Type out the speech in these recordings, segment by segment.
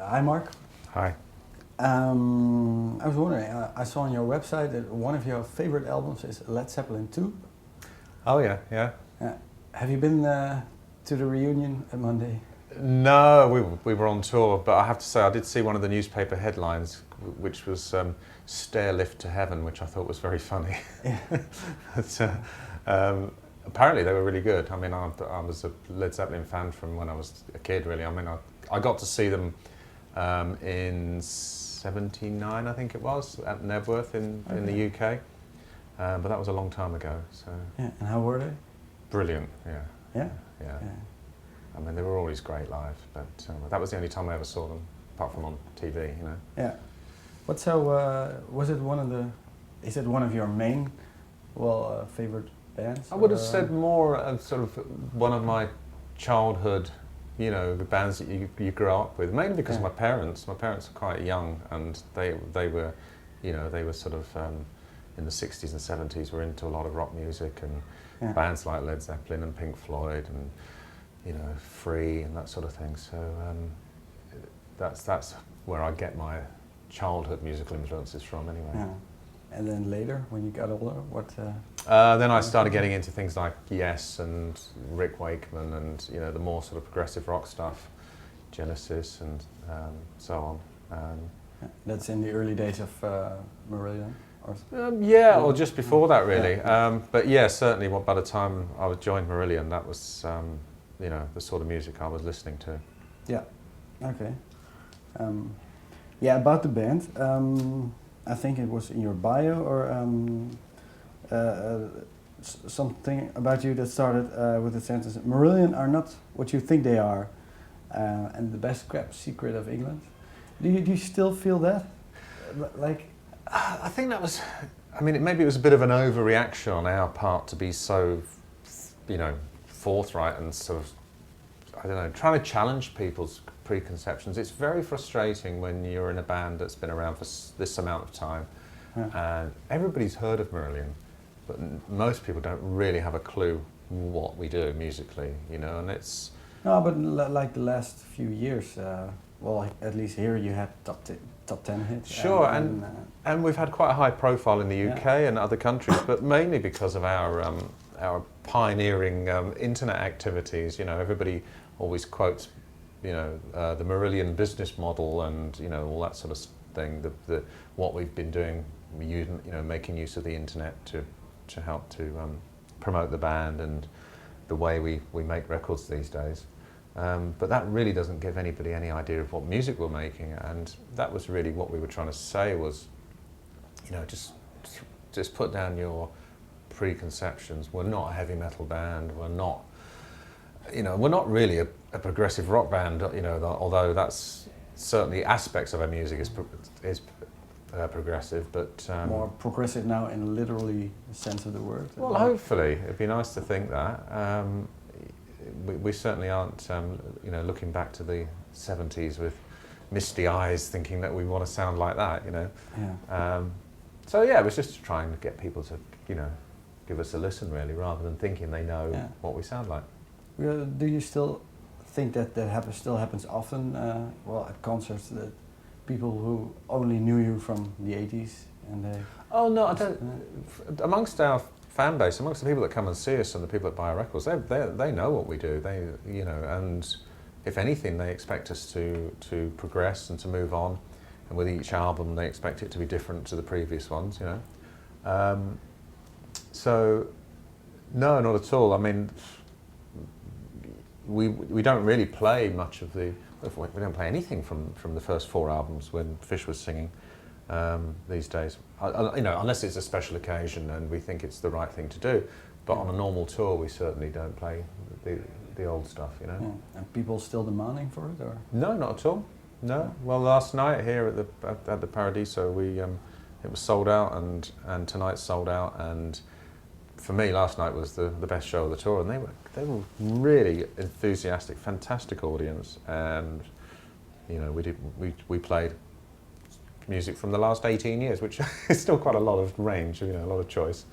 Hi, Mark. Hi. I was wondering, I saw on your website that one of your favorite albums is Led Zeppelin 2. Oh yeah, yeah. Have you been to the reunion at Monday? No, we were on tour, but I have to say I did see one of the newspaper headlines, which was "Stair Lift to Heaven," which I thought was very funny. Yeah. But, apparently they were really good. I mean, I was a Led Zeppelin fan from when I was a kid, really. I mean, I got to see them in '79, I think it was, at Nebworth in the UK. But that was a long time ago. So. Yeah. And how were they? Brilliant. Yeah. Yeah. Yeah. I mean, they were always great live, but that was the only time I ever saw them, apart from on TV, you know. Yeah. What so was it one of the? Is it one of your main, favorite bands? I would have said more of sort of one of my childhood, you know, the bands that you grew up with. Mainly because of my parents. My parents were quite young, and they were, you know, they were sort of in the '60s and '70s. Were into a lot of rock music and bands like Led Zeppelin and Pink Floyd and, you know, Free and that sort of thing. So that's where I get my childhood musical influences from, anyway. Yeah. And then later, when you got older, what? Then I started getting into things like Yes and Rick Wakeman and, you know, the more sort of progressive rock stuff, Genesis and so on. That's in the early days of Marillion. Yeah, or just before that, really. Yeah. But yeah, certainly by the time I joined Marillion, that was, you know, the sort of music I was listening to. Yeah. Okay. Yeah, about the band, I think it was in your bio or something about you that started with the sentence, "Marillion are not what you think they are, and the best kept secret of England." Do you still feel that? Like, I think that was, I mean, maybe it was a bit of an overreaction on our part to be so, you know, forthright and sort of, I don't know, trying to challenge people's preconceptions. It's very frustrating when you're in a band that's been around for this amount of time, and everybody's heard of Marillion, but most people don't really have a clue what we do musically, you know, and it's... No, but like the last few years, well, at least here you had top 10 hits. Sure, and we've had quite a high profile in the UK and other countries, but mainly because of our pioneering internet activities. You know, everybody always quotes, you know, the Marillion business model and, you know, all that sort of thing. What we've been doing, you know, making use of the internet to help to promote the band and the way we make records these days. But that really doesn't give anybody any idea of what music we're making, and that was really what we were trying to say was, you know, just put down your preconceptions. We're not a heavy metal band. We're not, you know, we're not really a progressive rock band. You know, although that's certainly aspects of our music is progressive, but more progressive now in literally sense of the word. Well, hopefully, it'd be nice to think that. We certainly aren't, you know, looking back to the '70s with misty eyes, thinking that we want to sound like that, you know. Yeah. So yeah, it was just trying to get people to, you know, give us a listen, really, rather than thinking they know what we sound like. Do you still think that still happens often? Well, at concerts, that people who only knew you from the '80s and they. Oh no, I don't. Amongst our fan base, amongst the people that come and see us and the people that buy our records, they know what we do. They, you know, and if anything, they expect us to progress and to move on. And with each album, they expect it to be different to the previous ones, you know. So, no, not at all. I mean, we don't really play much of the. We don't play anything from the first 4 albums when Fish was singing. These days, you know, unless it's a special occasion and we think it's the right thing to do. But on a normal tour, we certainly don't play the old stuff, you know. Yeah. And people still demanding for it, or? No, not at all. No. Well, last night here at the Paradiso, it was sold out, and tonight's sold out. And for me, last night was the best show of the tour, and they were really enthusiastic, fantastic audience, and you know, we played music from the last 18 years, which is still quite a lot of range, you know, a lot of choice.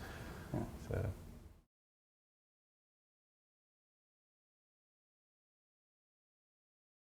Yeah. So.